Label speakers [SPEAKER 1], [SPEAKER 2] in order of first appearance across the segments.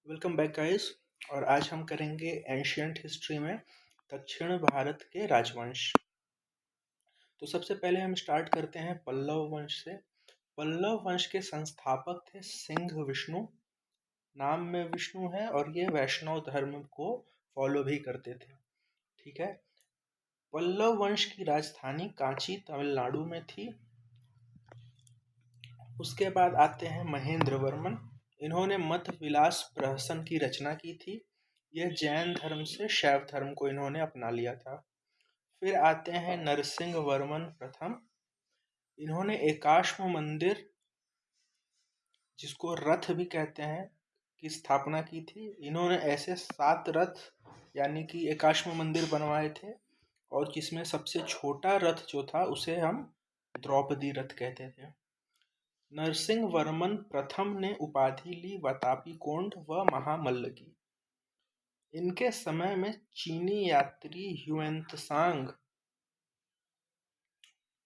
[SPEAKER 1] Welcome back guys. और आज हम करेंगे एंशियंट हिस्ट्री में दक्षिण भारत के राजवंश। तो सबसे पहले हम स्टार्ट करते हैं पल्लव वंश से। पल्लव वंश के संस्थापक थे सिंह विष्णु। नाम में विष्णु है और ये वैष्णव धर्म को फॉलो भी करते थे। ठीक है। पल्लव वंश की राजधानी कांची तमिलनाडु में थी। उसके बाद आते हैं महेंद्र वर्मन। इन्होंने मत विलास प्रहसन की रचना की थी। यह जैन धर्म से शैव धर्म को इन्होंने अपना लिया था। फिर आते हैं नरसिंह वर्मन प्रथम। इन्होंने एकाश्म मंदिर, जिसको रथ भी कहते हैं, की स्थापना की थी। इन्होंने ऐसे 7 रथ यानी कि एकाश्म मंदिर बनवाए थे, और जिसमें सबसे छोटा रथ जो था उसे हम द्रौपदी रथ कहते थे। नरसिंह वर्मन प्रथम ने उपाधि ली वातापी कोंड व महामल्ल की। इनके समय में चीनी यात्री ह्युएनत्सांग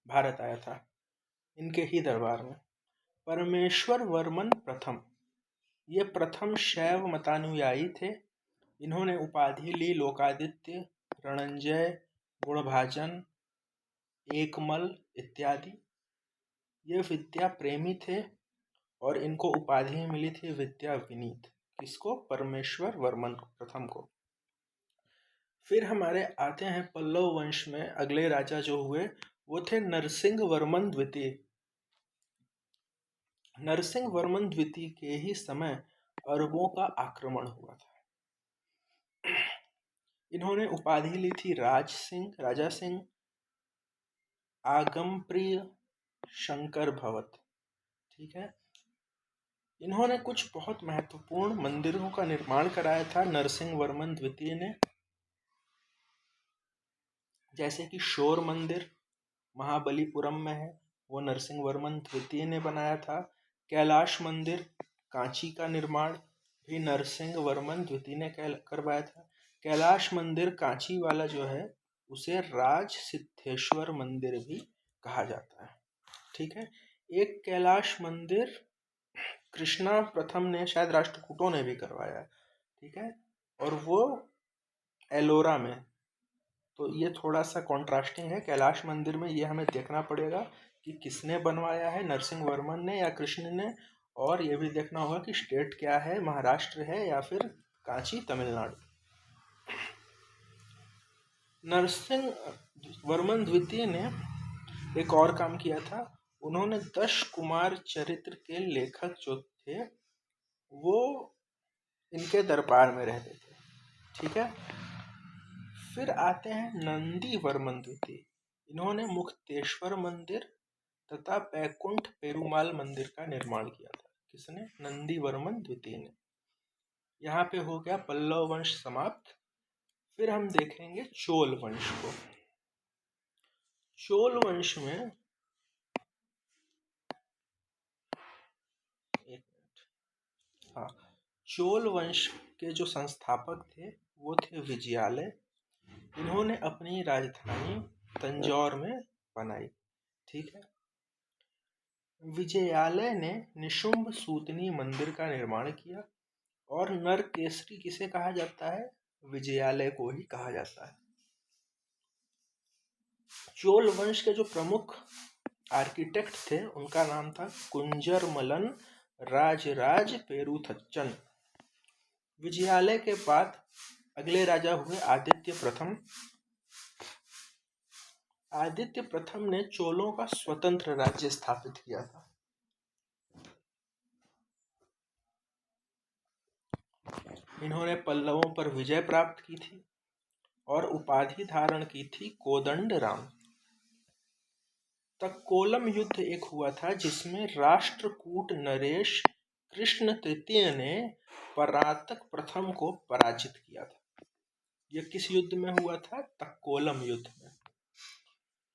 [SPEAKER 1] भारत आया था, इनके ही दरबार में। परमेश्वर वर्मन प्रथम, ये प्रथम शैव मतानुयायी थे। इन्होंने उपाधि ली लोकादित्य, रणंजय, गुणभाजन, एकमल इत्यादि। ये विद्या प्रेमी थे और इनको उपाधि मिली थी विद्या विनीत। किसको? परमेश्वर वर्मन प्रथम को। फिर हमारे आते हैं पल्लव वंश में अगले राजा जो हुए वो थे नरसिंह वर्मन द्वितीय। नरसिंह वर्मन द्वितीय के ही समय अरबों का आक्रमण हुआ था। इन्होंने उपाधि ली थी राजा सिंह, आगम प्रिय, शंकर भवत। ठीक है। इन्होंने कुछ बहुत महत्वपूर्ण मंदिरों का निर्माण कराया था नरसिंह वर्मन द्वितीय ने, जैसे कि शोर मंदिर महाबलीपुरम में है, वो नरसिंह वर्मन द्वितीय ने बनाया था। कैलाश मंदिर कांची का निर्माण भी नरसिंह वर्मन द्वितीय ने करवाया था। कैलाश मंदिर कांची वाला जो है उसे राज सिद्धेश्वर मंदिर भी कहा जाता है। ठीक है। एक कैलाश मंदिर कृष्णा प्रथम ने, शायद राष्ट्रकूटों ने भी करवाया है। ठीक है। और वो एलोरा में। तो ये थोड़ा सा कॉन्ट्रास्टिंग है। कैलाश मंदिर में ये हमें देखना पड़ेगा कि किसने बनवाया है, नरसिंह वर्मन ने या कृष्ण ने। और ये भी देखना होगा कि स्टेट क्या है, महाराष्ट्र है या फिर कांची तमिलनाडु। नरसिंह वर्मन द्वितीय ने एक और काम किया था। उन्होंने 10 कुमार चरित्र के लेखक जो थे वो इनके दरबार में रहते थे। ठीक है। फिर आते हैं नंदी वर्मन द्वितीय। इन्होंने मुक्तेश्वर मंदिर तथा बैकुंठ पेरुमाल मंदिर का निर्माण किया था। किसने? नंदी वर्मन द्वितीय ने। यहाँ पे हो गया पल्लव वंश समाप्त। फिर हम देखेंगे चोल वंश को। चोल वंश में हाँ, चोल वंश के जो संस्थापक थे वो थे विजयालय। इन्होंने अपनी राजधानी तंजौर में बनाई। ठीक है। विजयालय ने निशुंभ सूतनी मंदिर का निर्माण किया। और नरकेसरी किसे कहा जाता है? विजयालय को ही कहा जाता है। चोल वंश के जो प्रमुख आर्किटेक्ट थे उनका नाम था कुंजरमलन राजराज पेरुथच्चन। विजयालय के बाद अगले राजा हुए आदित्य प्रथम। आदित्य प्रथम ने चोलों का स्वतंत्र राज्य स्थापित किया था। इन्होंने पल्लवों पर विजय प्राप्त की थी और उपाधि धारण की थी कोदंड राम। तक्कोलम युद्ध एक हुआ था जिसमें राष्ट्रकूट नरेश कृष्ण तृतीय ने परातक प्रथम को पराजित किया था। यह किस युद्ध में हुआ था? तक्कोलम युद्ध में।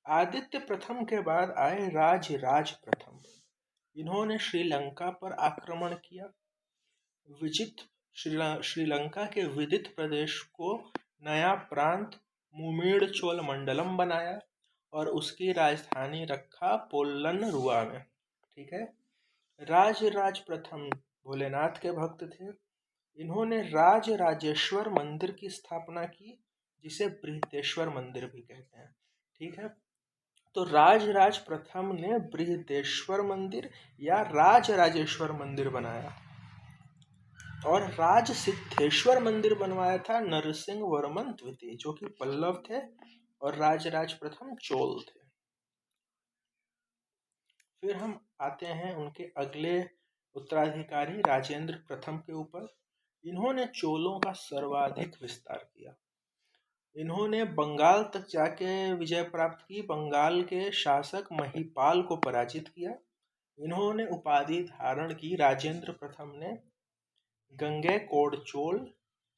[SPEAKER 1] आदित्य प्रथम के बाद आए राज प्रथम। इन्होंने श्रीलंका पर आक्रमण किया। श्रीलंका के विदित प्रदेश को नया प्रांत मुमीड़ चोल मंडलम बनाया और उसकी राजधानी रखा पोल्लनरुआ में। ठीक है। राज प्रथम भोलेनाथ के भक्त थे। इन्होंने राजराजेश्वर मंदिर की स्थापना की, जिसे बृहदेश्वर मंदिर भी कहते हैं। ठीक है, तो राजराज प्रथम ने बृहदेश्वर मंदिर या राजराजेश्वर मंदिर बनाया, और राज सिद्धेश्वर मंदिर बनवाया था नरसिंह वर्मन द्वितीय, जो कि पल्लव थे, और राजराज प्रथम चोल थे। फिर हम आते हैं उनके अगले उत्तराधिकारी राजेंद्र प्रथम के ऊपर। इन्होंने चोलों का सर्वाधिक विस्तार किया। इन्होंने बंगाल तक जाके विजय प्राप्त की, बंगाल के शासक महिपाल को पराजित किया। इन्होंने उपाधि धारण की राजेंद्र प्रथम ने गंगे कोडचोल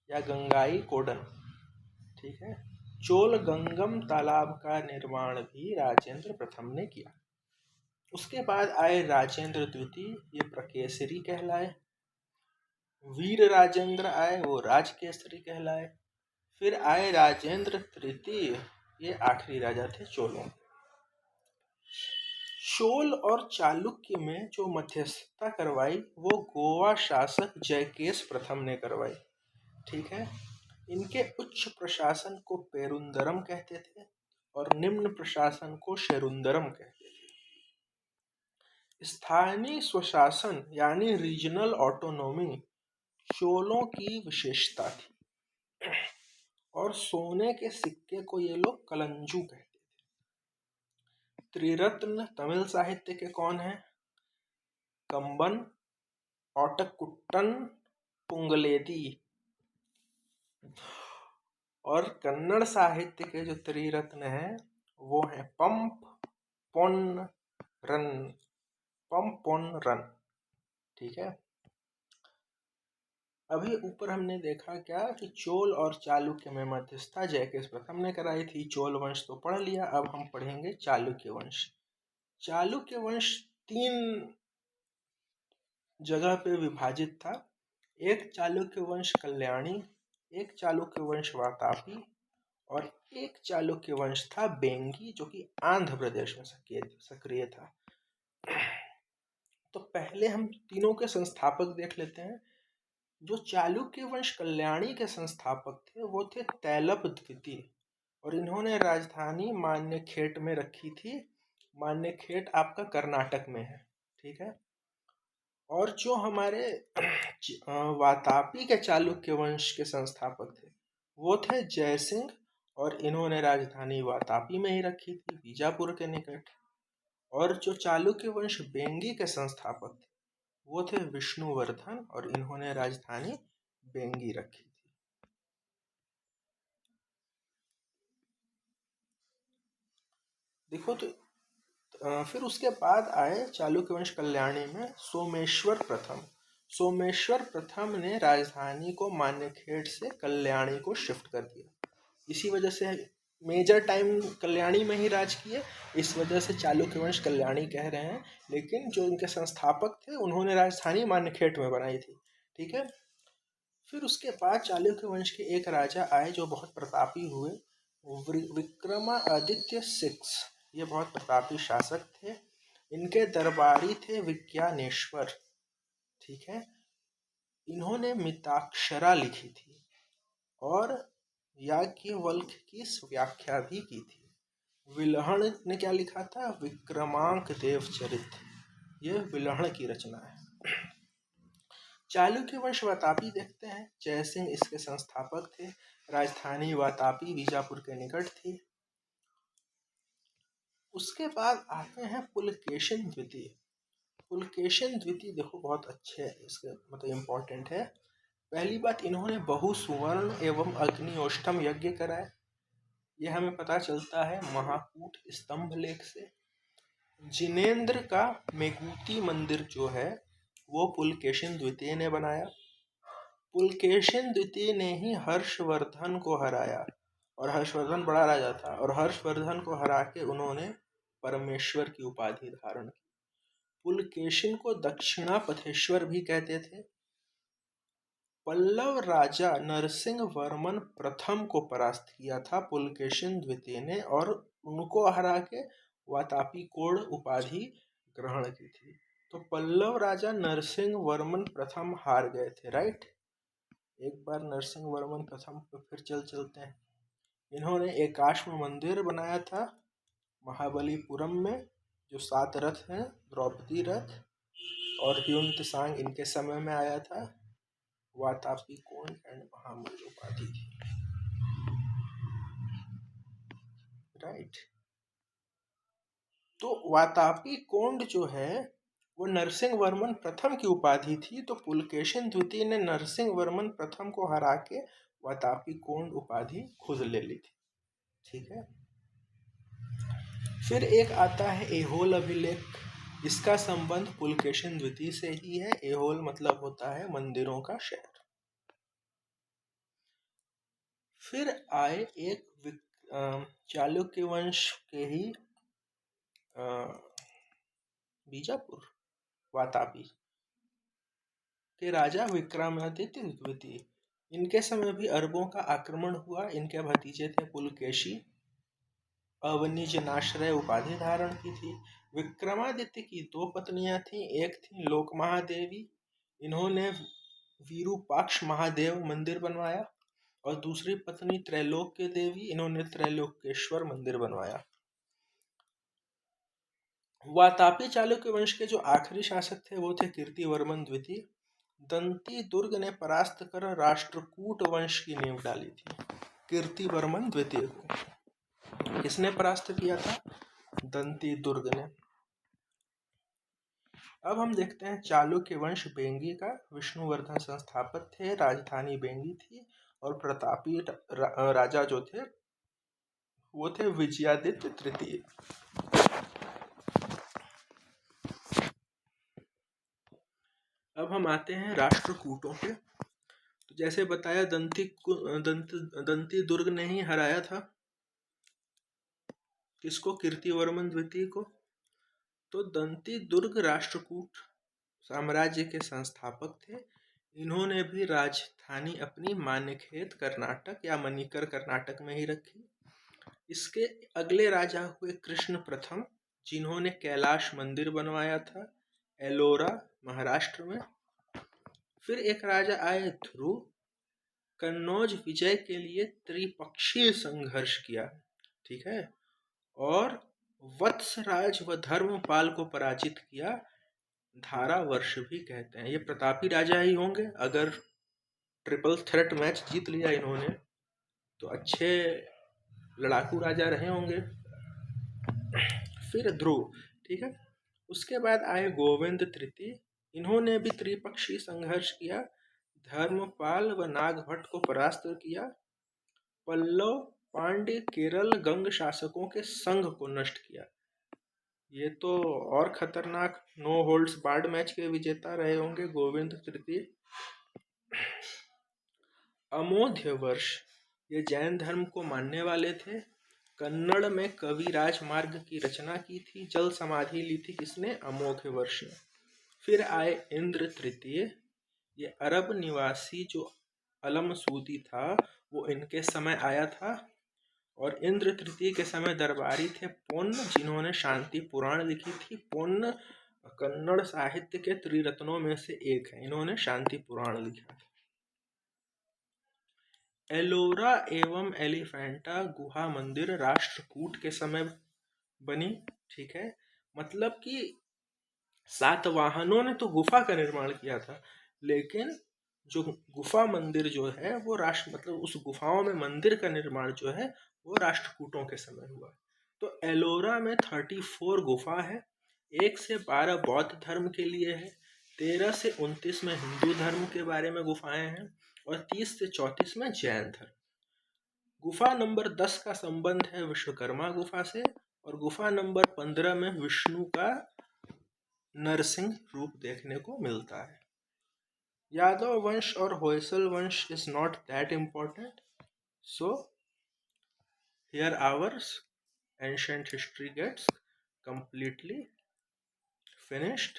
[SPEAKER 1] या गंगाई कोडन। ठीक है, चोल गंगम तालाब का निर्माण भी राजेंद्र प्रथम ने किया। उसके बाद आए राजेंद्र द्वितीय, ये प्रकेसरी कहलाए। वीर राजेंद्र आए, वो राजकेसरी कहलाए। फिर आए राजेंद्र तृतीय, ये आखिरी राजा थे चोलों। चोल और चालुक्य में जो मध्यस्थता करवाई वो गोवा शासक जयकेश प्रथम ने करवाई। ठीक है, इनके उच्च प्रशासन को पेरुंदरम कहते थे और निम्न प्रशासन को शेरुंदरम कहते थे। स्थानीय स्वशासन यानी रीजनल ऑटोनॉमी चोलों की विशेषता थी, और सोने के सिक्के को ये लोग कलंजू कहते थे। त्रिरत्न तमिल साहित्य के कौन हैं? कंबन, ओटकुट्टन, पुंगलेदी। और कन्नड़ साहित्य के जो त्रिरत्न हैं वो हैं पंप, पोन्नरन। ठीक है, अभी ऊपर हमने देखा क्या कि चोल और चालुक्य में मध्यस्थता जयकेश प्रथम ने कराई थी। चोल वंश तो पढ़ लिया, अब हम पढ़ेंगे चालुक्य वंश। चालुक्य वंश 3 जगह पे विभाजित था। एक चालुक्य वंश कल्याणी, एक चालुक्य वंश वातापी, और एक चालुक्य वंश था बेंगी, जो कि आंध्र प्रदेश में सक्रिय था। तो पहले हम तीनों के संस्थापक देख लेते हैं। जो चालुक्य वंश कल्याणी के संस्थापक थे वो थे तैलप द्वितीय, और इन्होंने राजधानी मान्यखेट में रखी थी। मान्यखेट आपका कर्नाटक में है। ठीक है, और जो हमारे वातापी के चालुक्य वंश के संस्थापक थे वो थे जयसिंह, और इन्होंने राजधानी वातापी में ही रखी थी, बीजापुर के निकट। और जो चालुक्य वंश बेंगी के संस्थापक थे वो थे विष्णुवर्धन, और इन्होंने राजधानी बेंगी रखी थी। देखो तो फिर उसके बाद आए चालुक्य वंश कल्याणी में सोमेश्वर प्रथम। सोमेश्वर प्रथम ने राजधानी को मान्यखेट से कल्याणी को शिफ्ट कर दिया। इसी वजह से मेजर टाइम कल्याणी में ही राज किए, इस वजह से चालुक्य वंश कल्याणी कह रहे हैं। लेकिन जो उनके संस्थापक थे उन्होंने राजधानी मान्यखेट में बनाई थी। ठीक है, फिर उसके बाद चालुक्य वंश के एक राजा आए जो बहुत प्रतापी हुए, विक्रमादित्य 6। ये बहुत प्रतापी शासक थे। इनके दरबारी थे विज्ञानेश्वर। ठीक है, इन्होंने मिताक्षरा लिखी थी और याज्ञवल्क्य की व्याख्या भी की थी। विल्हण ने क्या लिखा था? विक्रमांक देव चरित। ये विल्हण की रचना है। चालुक्य वंश वातापी देखते हैं। जयसिंह इसके संस्थापक थे। राजधानी वातापी बीजापुर के निकट थी। उसके बाद आते हैं पुलकेशिन द्वितीय। पुलकेशिन द्वितीय देखो बहुत अच्छे है, इसके मतलब इम्पोर्टेंट है। पहली बात, इन्होंने बहुसुवर्ण एवं अग्निओष्टम यज्ञ कराए। ये हमें पता चलता है महाकूट स्तंभ लेख से। जिनेंद्र का मेगुती मंदिर जो है वो पुलकेशिन द्वितीय ने बनाया। पुलकेशिन द्वितीय ने ही हर्षवर्धन को हराया, और हर्षवर्धन बड़ा राजा था, और हर्षवर्धन को हरा के उन्होंने परमेश्वर की उपाधि धारण की। पुलकेशिन को दक्षिणापथेश्वर भी कहते थे। पल्लव राजा नरसिंह वर्मन प्रथम को परास्त किया था पुलकेशिन द्वितीय ने, और उनको हरा के वातापी कोड उपाधि ग्रहण की थी। तो पल्लव राजा नरसिंह वर्मन प्रथम हार गए थे, राइट। एक बार नरसिंह वर्मन प्रथम पे फिर चलते हैं। इन्होंने एकाश्म मंदिर बनाया था महाबलीपुरम में, जो 7 रथ हैं, द्रौपदी रथ और ह्यून त्सांग इनके समय में आया था। वातापी कोंड एंड महामल्ल उपाधि थी, राइट। तो वातापी कोंड जो है वो नरसिंह वर्मन प्रथम की उपाधि थी। तो पुलकेशिन द्वितीय ने नरसिंह वर्मन प्रथम को हरा के वातापी कोंड उपाधि खुद ले ली थी, ठीक है। फिर एक आता है एहोल अभिलेख। इसका संबंध पुलकेशिन द्वितीय से ही है। एहोल मतलब होता है मंदिरों का शहर। फिर आए एक चालुक्य वंश के ही बीजापुर वातापी के राजा विक्रमादित्य द्वितीय। इनके समय भी अरबों का आक्रमण हुआ। इनके भतीजे थे पुलकेशी। अवनिजनाश्रय उपाधि धारण की थी। विक्रमादित्य की 2 पत्नियां थीं। एक थी लोक महादेवी, इन्होंने विरूपाक्ष महादेव मंदिर बनवाया, और दूसरी पत्नी त्रैलोक्य देवी, इन्होंने त्रैलोक्येश्वर मंदिर बनवाया। वातापी चालुक्य वंश के जो आखिरी शासक थे वो थे कीर्तिवर्मन द्वितीय। दंती दुर्ग ने परास्त कर राष्ट्रकूट वंश की नींव डाली थी कीर्तिवर्मन द्वितीय को। किसने परास्त किया था? दंती दुर्ग ने। अब हम देखते हैं चालुक्य वंश बेंगी का। विष्णुवर्धन संस्थापक थे, राजधानी बेंगी थी, और प्रतापी राजा जो थे वो थे विजयादित्य तृतीय। अब हम आते हैं राष्ट्रकूटों पे। तो जैसे बताया दंती दुर्ग ने ही हराया था किसको? कीर्तिवर्मन द्वितीय को। तो दंती दुर्ग राष्ट्रकूट साम्राज्य के संस्थापक थे। इन्होंने भी राजधानी अपनी मानेखेत कर्नाटक या मणिकर कर्नाटक में ही रखी। इसके अगले राजा हुए कृष्ण प्रथम, जिन्होंने कैलाश मंदिर बनवाया था एलोरा महाराष्ट्र में। फिर एक राजा आए ध्रुव। कन्नौज विजय के लिए त्रिपक्षीय संघर्ष किया, ठीक है, और वत्सराज व धर्मपाल को पराजित किया। धारा वर्ष भी कहते हैं। ये प्रतापी राजा ही होंगे। अगर ट्रिपल थ्रेट मैच जीत लिया इन्होंने तो अच्छे लड़ाकू राजा रहे होंगे। फिर ध्रुव, ठीक है। उसके बाद आए गोविंद तृतीय। इन्होंने भी त्रिपक्षीय संघर्ष किया, धर्मपाल व नागभट्ट को परास्त किया। पल्लव, पांड्य, केरल, गंग शासकों के संघ को नष्ट किया। ये तो और खतरनाक नो होल्ड्स बार्ड मैच के विजेता रहे होंगे गोविंद तृतीय। अमोध्य वर्ष, ये जैन धर्म को मानने वाले थे। कन्नड़ में कवि राजमार्ग की रचना की थी। जल समाधि ली थी किसने? अमोघ वर्ष ने। फिर आए इंद्र तृतीय। ये अरब निवासी जो अलमसूदी था वो इनके समय आया था। और इंद्र तृतीय के समय दरबारी थे पोन्न, जिन्होंने शांति पुराण लिखी थी। पोन्न कन्नड़ साहित्य के त्रिरत्नों में से एक है। इन्होंने शांति पुराण लिखा। एलोरा एवं एलिफेंटा गुहा मंदिर राष्ट्रकूट के समय बनी, ठीक है। मतलब कि सातवाहनों ने तो गुफा का निर्माण किया था, लेकिन जो गुफा मंदिर जो है वो मतलब उस गुफाओं में मंदिर का निर्माण जो है वो राष्ट्रकूटों के समय हुआ। तो एलोरा में 34 गुफा है। 1 से 12 बौद्ध धर्म के लिए है, 13 से 29 में हिंदू धर्म के बारे में गुफाएं हैं, और 30 से 34 में जैन धर्म। गुफा नंबर 10 का संबंध है विश्वकर्मा गुफा से, और गुफा नंबर 15 में विष्णु का नरसिंह रूप देखने को मिलता है। यादव वंश और होयसल वंश is not that important, so here our ancient history gets completely finished.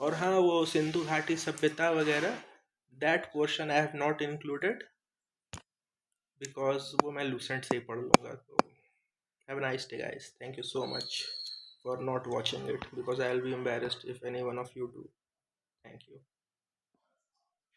[SPEAKER 1] और हाँ, वो सिंधु घाटी सभ्यता वगैरह that portion I have not included because वो मैं लूसेंट से ही पढ़ लूँगा। तो have a nice day guys. Thank you so much for not watching it because I will be embarrassed if any one of you do. Thank you.